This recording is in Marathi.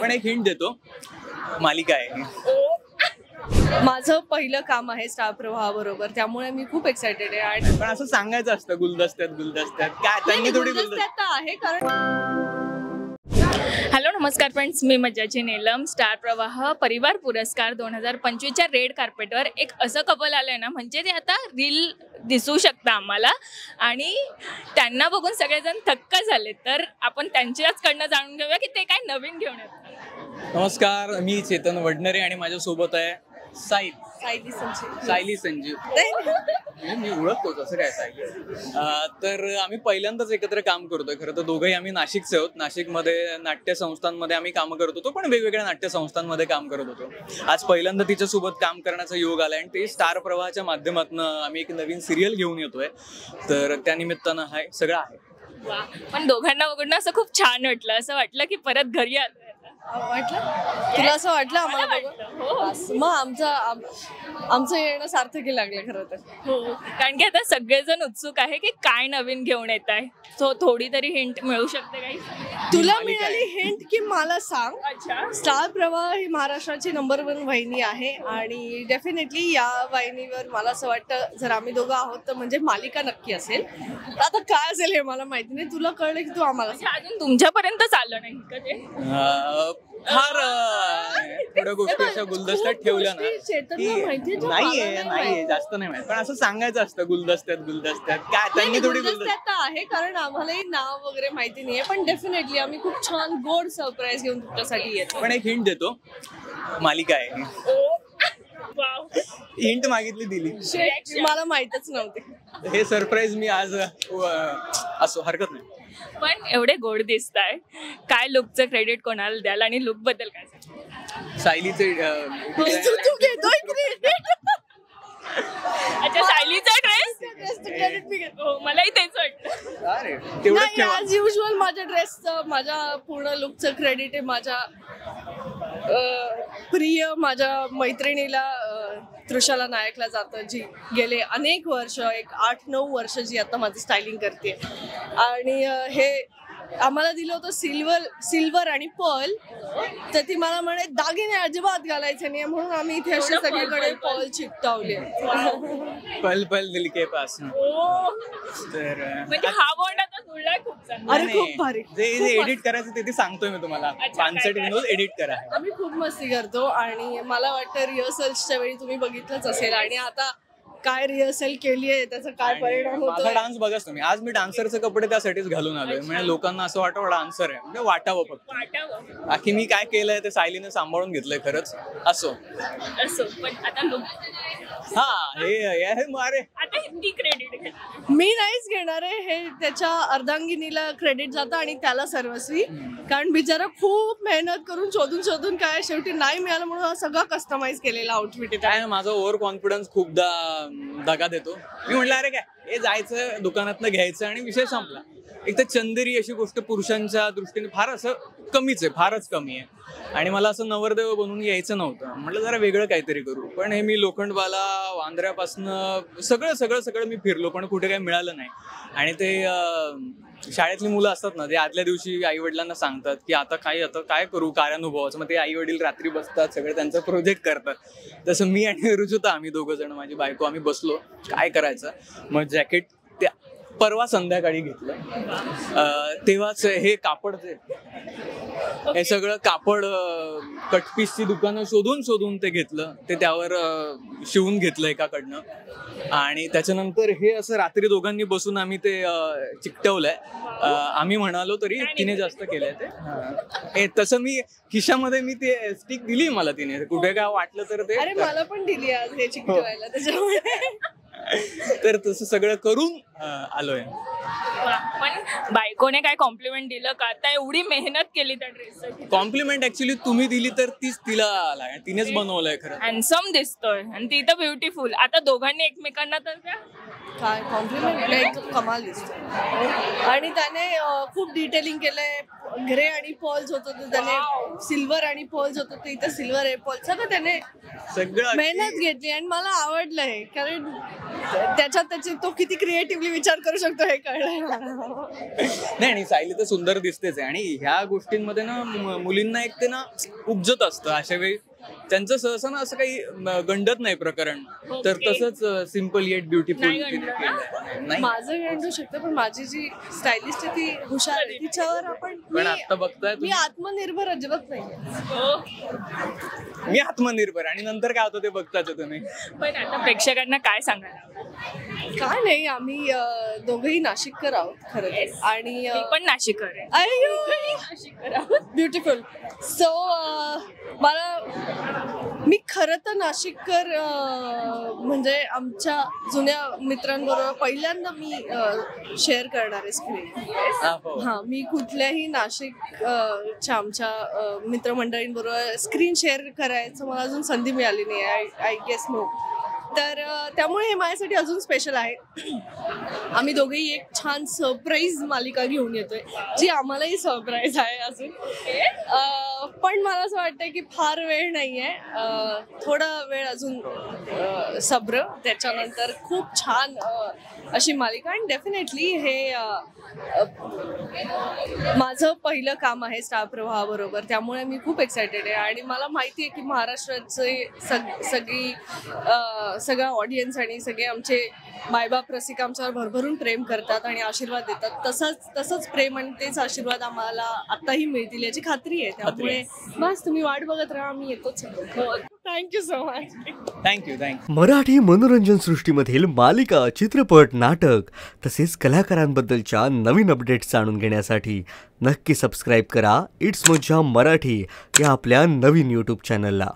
पण एक हिंट देतो, मालिका आहे. माझं पहिलं काम आहे स्टार प्रवाहाबरोबर, त्यामुळे मी खूप एक्सायटेड आहे. आणि पण असं सांगायचं असतं गुलदस्त्यात काय त्यांनी थोडी गुलदस्त्यात आहे कारण हॅलो नमस्कार फ्रेंड्स, मी मज्जाची नीलम. स्टार प्रवाह परिवार पुरस्कार 2025च्या रेड कार्पेटवर एक असं कपल आलं आहे ना, म्हणजे ते आता रील दिसू शकतं आम्हाला आणि त्यांना बघून सगळेजण थक्क झाले. तर आपण त्यांच्याचकडनं जाणून घेऊया की ते काय नवीन घेऊन येतात. नमस्कार, मी चेतन वडनेरे आणि माझ्यासोबत आहे सायली संजीव. मी ओळखतो असं काय सायली. तर आम्ही पहिल्यांदाच एकत्र काम करतोय. खरं तर दोघंही आम्ही नाशिकचे आहोत. नाशिकमध्ये नाट्य संस्थांमध्ये आम्ही कामं करत होतो, पण वेगवेगळ्या नाट्य संस्थांमध्ये काम करत होतो. आज पहिल्यांदा तिच्यासोबत काम करण्याचा योग आलाय आणि ते स्टार प्रवाहाच्या माध्यमातून आम्ही एक नवीन सिरियल घेऊन येतोय. तर त्या निमित्तानं हाय सगळं आहे. पण दोघांना बघून असं खूप छान वाटलं, असं वाटलं की परत घरी आलो. वाटलं तुला असं वाटलं आम्हाला बघून? मग आमचं येणं सार्थकी लागलं खरं तर. हो, कारण की आता सगळेजण उत्सुक आहे की काय नवीन घेऊन येत आहे. सो थोडी तरी हिंट मिळू शकते काही? तुला मिळाली हिंट की मला सांग. अच्छा, स्टार प्रवाह ही महाराष्ट्राची नंबर 1 वाहिनी आहे आणि डेफिनेटली या वाहिनीवर मला असं वाटतं जर आम्ही दोघं आहोत तर म्हणजे मालिका नक्की असेल. आता काय असेल हे मला माहिती नाही. तुला कळलं की तू आम्हाला अजून तुमच्यापर्यंतच आलं नाही का ते? फार थोड्या गोष्टी अशा गुलदस्त्यात ठेवल्या ना नाहीये जास्त नाही माहिती, पण असं सांगायचं असतं गुलदस्त्यात काय त्यांनी थोडी गुलदस्त्यात आहे कारण आम्हालाही नाव वगैरे माहिती नाहीये. पण डेफिनेटली आम्ही खूप छान गोड सरप्राईज घेऊन तुमच्यासाठी येतो. पण एक हिंट देतो, मालिका आहे. हिंट मागितली दिली. मला माहितच नव्हते. हे सरप्राईज मी आज असो हरकत नाही. पण एवढे गोड दिसताय, काय लुकचं क्रेडिट कोणाला द्याल आणि लुक बद्दल काय सांगाल? सायलीचे तू घेतोय क्रेडिट? अच्छा, सायलीचा ड्रेस क्रेडिट मी घेतो. मलाही तेच वाटतं. अरे तेवढंच ऍज युजल माझ्या ड्रेसचं, माझ्या पूर्ण लुकचं क्रेडिट आहे माझ्या प्रिय माझ्या मैत्रिणीला तृषाला नायकला जातं, जी गेले अनेक वर्ष 8-9 वर्ष जी आता माझं स्टायलिंग करते. आणि हे आम्हाला दिलं होतं सिल्वर आणि पर्ल. तर ती मला म्हणे दागिने अजिबात घालायचे नाही, म्हणून आम्ही इथे असे सगळीकडे पर्ल चिकटवले. पल दिल के पास. तर म्हणजे हा बॉन्ड आता जुळलाय खूप चांगला. अरे खूप भारी. जे एडिट करायचं ते सांगतोय मी तुम्हाला. 5 विंडोज एडिट करा. आम्ही खूप मस्ती करतो आणि मला वाटतं रिहर्सल्सच्या वेळी तुम्ही बघितलंच असेल. आणि आता काय रिहर्सल केली आहे त्याचा काय परिणाम होतो. माझा डान्स बघाच तुम्ही. आज मी डान्सरचे कपडे त्यासाठीच घालून आलोय, म्हणजे लोकांना असं वाटावं डान्सर आहे, म्हणजे वाटावं फक्त. बाकी मी काय केलंय ते सायलीने सांभाळून घेतलंय खरंच. असो पण आता लुक हे मारे आता हिंदी क्रेडिट मी नाहीच घेणार आहे. हे त्याच्या अर्धांगिनीला क्रेडिट जातं आणि त्याला सर्वस्वी. कारण बिचारा खूप मेहनत करून शोधून काय शेवटी नाही मिळालं म्हणून हा सगळा कस्टमाइज केलेला आउटफिट आहे. काय माझा ओव्हर कॉन्फिडन्स खूपदा दगा देतो. मी म्हटलं अरे काय हे जायचं दुकानातनं घ्यायचं आणि विषय संपला. एक तर चंदेरी अशी गोष्ट पुरुषांच्या दृष्टीने फार असं कमीच आहे, फारच कमी आहे. आणि मला असं नवरदेव बनवून यायचं नव्हतं. म्हटलं जरा वेगळं काहीतरी करू. पण हे मी लोखंडवाला वांद्र्यापासनं सगळं मी फिरलो, पण कुठे काही मिळालं नाही. आणि ते शाळेतली मुलं असतात ना, ते आदल्या दिवशी आई वडिलांना सांगतात की आता काय करू कार्यानुभवाचं. मग ते आई वडील रात्री बसतात, सगळे त्यांचा प्रोजेक्ट करतात. तसं मी आणि रुजुता आम्ही 2 जण, माझी बायको, आम्ही बसलो काय करायचं. मग जॅकेट त्या परवा संध्याकाळी घेतलं. तेव्हाच हे कापडचे हे सगळं कापड कटपीसची दुकानं शोधून ते घेतलं. ते त्यावर शिवून घेतलं एकाकडनं. आणि त्याच्यानंतर हे असं रात्री दोघांनी बसून आम्ही ते चिकटवलंय. आम्ही म्हणालो तरी तिने जास्त केलंय ते. तसं मी खिशामध्ये मी ते स्टिक दिली मला तिने, कुठे काय वाटलं तर ते. अरे मला पण दिली आज हे चिकटवायला त्याच्यामुळे. तर तसं सगळं करून आलोय. पण बायकोने काय कॉम्प्लिमेंट दिलं का? आता एवढी मेहनत केली त्या ड्रेससाठी. कॉम्प्लिमेंट ऍक्च्युली तुम्ही दिली तर तीच तिला तिनेच बनवलंय खरं. हँडसम दिसतोय आणि ती तर ब्युटिफुल. आता दोघांनी एकमेकांना तर काय कॉम्प्लिमेंट नाही, कमाल दिसतो. आणि त्याने खूप डिटेलिंग केलंय. ग्रे आणि पॉल्स होत होते, त्याने सिल्वर आणि पॉल्स होत होते, इथं सिल्वर आहे पॉल्स, सगळं त्याने सगळं मेहनत घेतली आणि मला आवडलं हे, कारण त्याचे तो किती क्रिएटिव्हली विचार करू शकतो हे कळलं. नाही, आणि सायली तर सुंदर दिसतेच आहे. आणि ह्या गोष्टींमध्ये ना मुलींना एक ते ना उपजत असतं अशा वेळी. त्यांचं सहसा ना असं काही गंडत नाही प्रकरण, तर तसंच सिम्पल येट ब्युटिफुल. नाही, माझं गंडू शकतं, पण माझी जी स्टायलिस्ट आहे ती हुशार आहे, तिच्यावर आपण पण आता बघताय मी आत्मनिर्भर अजिबात नाही. मी आत्मनिर्भर, आणि नंतर काय होतं ते बघताच तुम्ही. पण आता प्रेक्षकांना काय सांगाल? काय नाही, आम्ही दोघंही नाशिककर आहोत खरं तर. आणि मी पण नाशिककर आहे. ब्युटिफुल. सो मी खरं तर नाशिककर म्हणजे आमच्या जुन्या मित्रांबरोबर पहिल्यांदा मी शेअर करणार आहे स्क्रीन. हा, मी कुठल्याही नाशिकच्या आमच्या मित्रमंडळींबरोबर स्क्रीन शेअर करायचं मला अजून संधी मिळाली नाही. I guess no. तर त्यामुळे हे माझ्यासाठी अजून स्पेशल आहे. आम्ही दोघेही एक छान सरप्राईज मालिका घेऊन येतोय, जी आम्हालाही सरप्राईज आहे अजून. पण मला असं वाटतंय की फार वेळ नाहीये, थोडा वेळ अजून सब्र, त्याच्यानंतर खूप छान अशी मालिका. आणि डेफिनेटली हे माझं पहिलं काम आहे स्टार प्रवाहाबरोबर, त्यामुळे मी खूप एक्सायटेड आहे. आणि मला माहिती आहे की महाराष्ट्राचे सगळा ऑडियन्स आणि सगळे आमचे मायबाप रसिक आमच्यावर भरभरून प्रेम करतात आणि आशीर्वाद देतात. तसंच प्रेम आणि तेच आशीर्वाद आम्हाला आताही मिळतील याची खात्री आहे. त्यामुळे बस तुम्ही वाट बघत राहा, आम्ही येतोच. Thank you so much. Thank you. Marathi मनोरंजन सृष्टीमधील मालिका, चित्रपट, नाटक तसेच कलाकारांबद्दलच्या नवीन अपडेट्स जाणून घेण्यासाठी नक्की सबस्क्राईब करा इट्स मज्जा मराठी या आपल्या नवीन YouTube चॅनलला.